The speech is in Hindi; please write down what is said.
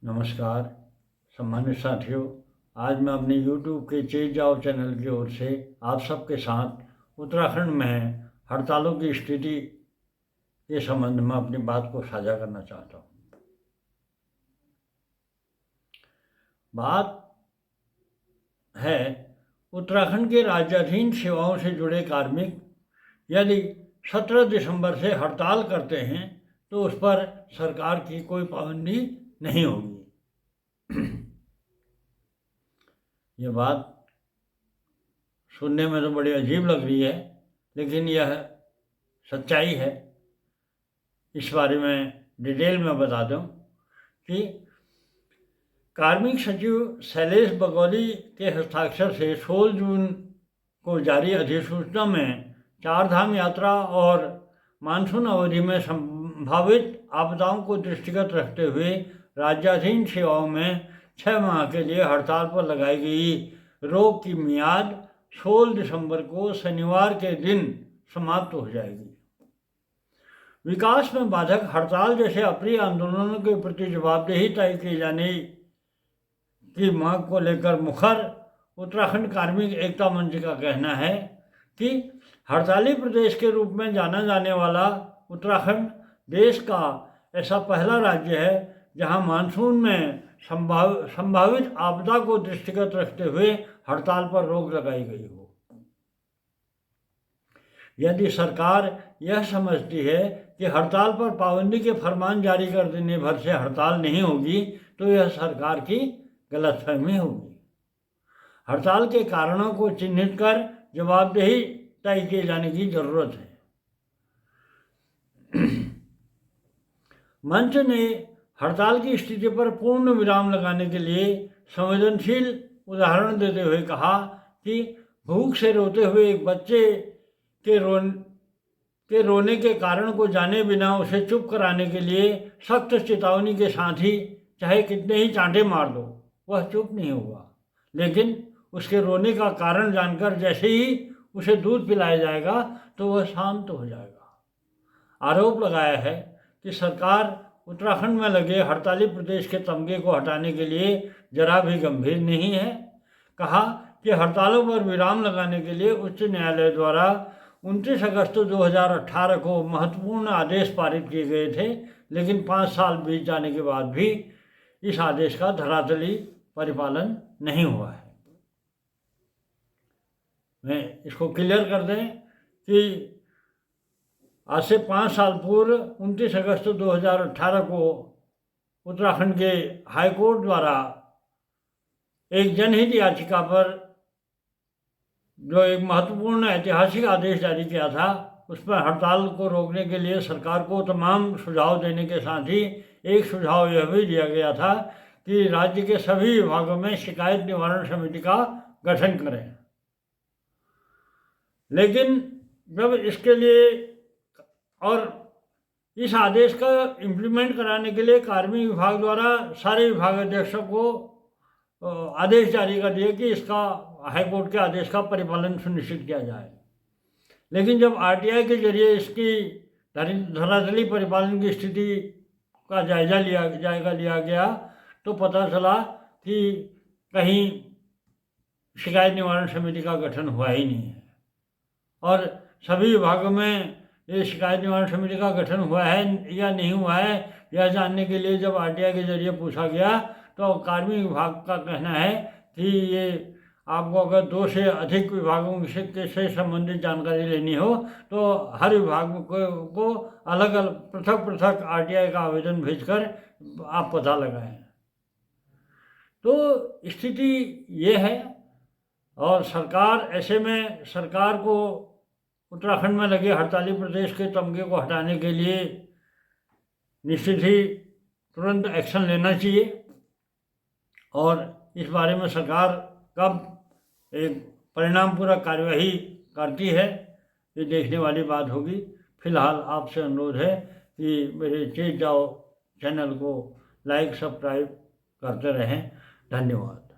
नमस्कार सम्मानित साथियों, आज मैं अपने YouTube के चेत जाओ चैनल की ओर से आप सबके साथ उत्तराखंड में हड़तालों की स्थिति के संबंध में अपनी बात को साझा करना चाहता हूँ। बात है उत्तराखंड के राज्याधीन सेवाओं से जुड़े कार्मिक यदि 17 दिसंबर से हड़ताल करते हैं तो उस पर सरकार की कोई पाबंदी नहीं होगी। ये बात सुनने में तो बड़ी अजीब लग रही है, लेकिन यह सच्चाई है। इस बारे में डिटेल में बता दूं कि कार्मिक सचिव शैलेश बगौली के हस्ताक्षर से 16 जून को जारी अधिसूचना में चारधाम यात्रा और मानसून अवधि में संभावित आपदाओं को दृष्टिगत रखते हुए राज्याधीन सेवाओं में 6 माह के लिए हड़ताल पर लगाई गई रोक की मियाद 16 दिसंबर को शनिवार के दिन समाप्त हो जाएगी। विकास में बाधक हड़ताल जैसे अप्रिय आंदोलनों के प्रति जवाबदेही तय किए जाने की मांग को लेकर मुखर उत्तराखंड कार्मिक एकता मंच का कहना है कि हड़ताली प्रदेश के रूप में जाना जाने वाला उत्तराखंड देश का ऐसा पहला राज्य है जहां मानसून में संभावित आपदा को दृष्टिगत रखते हुए हड़ताल पर रोक लगाई गई हो। यदि सरकार यह समझती है कि हड़ताल पर पाबंदी के फरमान जारी कर देने भर से हड़ताल नहीं होगी तो यह सरकार की गलतफहमी होगी। हड़ताल के कारणों को चिन्हित कर जवाबदेही तय किए जाने की जरूरत है। मंच ने हड़ताल की स्थिति पर पूर्ण विराम लगाने के लिए संवेदनशील उदाहरण देते हुए कहा कि भूख से रोते हुए एक बच्चे के रोने के कारण को जाने बिना उसे चुप कराने के लिए सख्त चेतावनी के साथ ही चाहे कितने ही चांटे मार दो वह चुप नहीं होगा, लेकिन उसके रोने का कारण जानकर जैसे ही उसे दूध पिलाया जाएगा तो वह शांत हो जाएगा। आरोप लगाया है कि सरकार उत्तराखंड में लगे हड़ताली प्रदेश के तमगे को हटाने के लिए जरा भी गंभीर नहीं है। कहा कि हड़तालों पर विराम लगाने के लिए उच्च न्यायालय द्वारा 29 अगस्त 2018 को महत्वपूर्ण आदेश पारित किए गए थे, लेकिन 5 साल बीत जाने के बाद भी इस आदेश का धरातली परिपालन नहीं हुआ है। मैं इसको क्लियर कर दें कि आज से 5 साल पूर्व 29 अगस्त 2018 को उत्तराखंड के हाई कोर्ट द्वारा एक जनहित याचिका पर जो एक महत्वपूर्ण ऐतिहासिक आदेश जारी किया था, उस पर हड़ताल को रोकने के लिए सरकार को तमाम सुझाव देने के साथ ही एक सुझाव यह भी दिया गया था कि राज्य के सभी विभागों में शिकायत निवारण समिति का गठन करें। लेकिन जब इसके लिए और इस आदेश का इम्प्लीमेंट कराने के लिए कार्मिक विभाग द्वारा सारे विभागाध्यक्षों को आदेश जारी कर दिए कि इसका हाईकोर्ट के आदेश का परिपालन सुनिश्चित किया जाए। लेकिन जब आरटीआई के जरिए इसकी धरातली परिपालन की स्थिति का जायजा लिया गया तो पता चला कि कहीं शिकायत निवारण समिति का गठन हुआ ही नहीं है, और सभी विभागों में ये शिकायत निवारण समिति का गठन हुआ है या नहीं हुआ है यह जानने के लिए जब आरटीआई के जरिए पूछा गया तो कार्मिक विभाग का कहना है कि ये आपको अगर 2 से अधिक विभागों से संबंधित जानकारी लेनी हो तो हर विभाग को अलग अलग पृथक आरटीआई का आवेदन भेजकर आप पता लगाएं। तो स्थिति ये है, और सरकार ऐसे में सरकार को उत्तराखंड में लगे हड़ताली प्रदेश के तमगे को हटाने के लिए निश्चित ही तुरंत एक्शन लेना चाहिए, और इस बारे में सरकार कब एक परिणामपूर्वक कार्यवाही करती है ये देखने वाली बात होगी। फिलहाल आपसे अनुरोध है कि मेरे चेत जाओ चैनल को लाइक सब्सक्राइब करते रहें। धन्यवाद।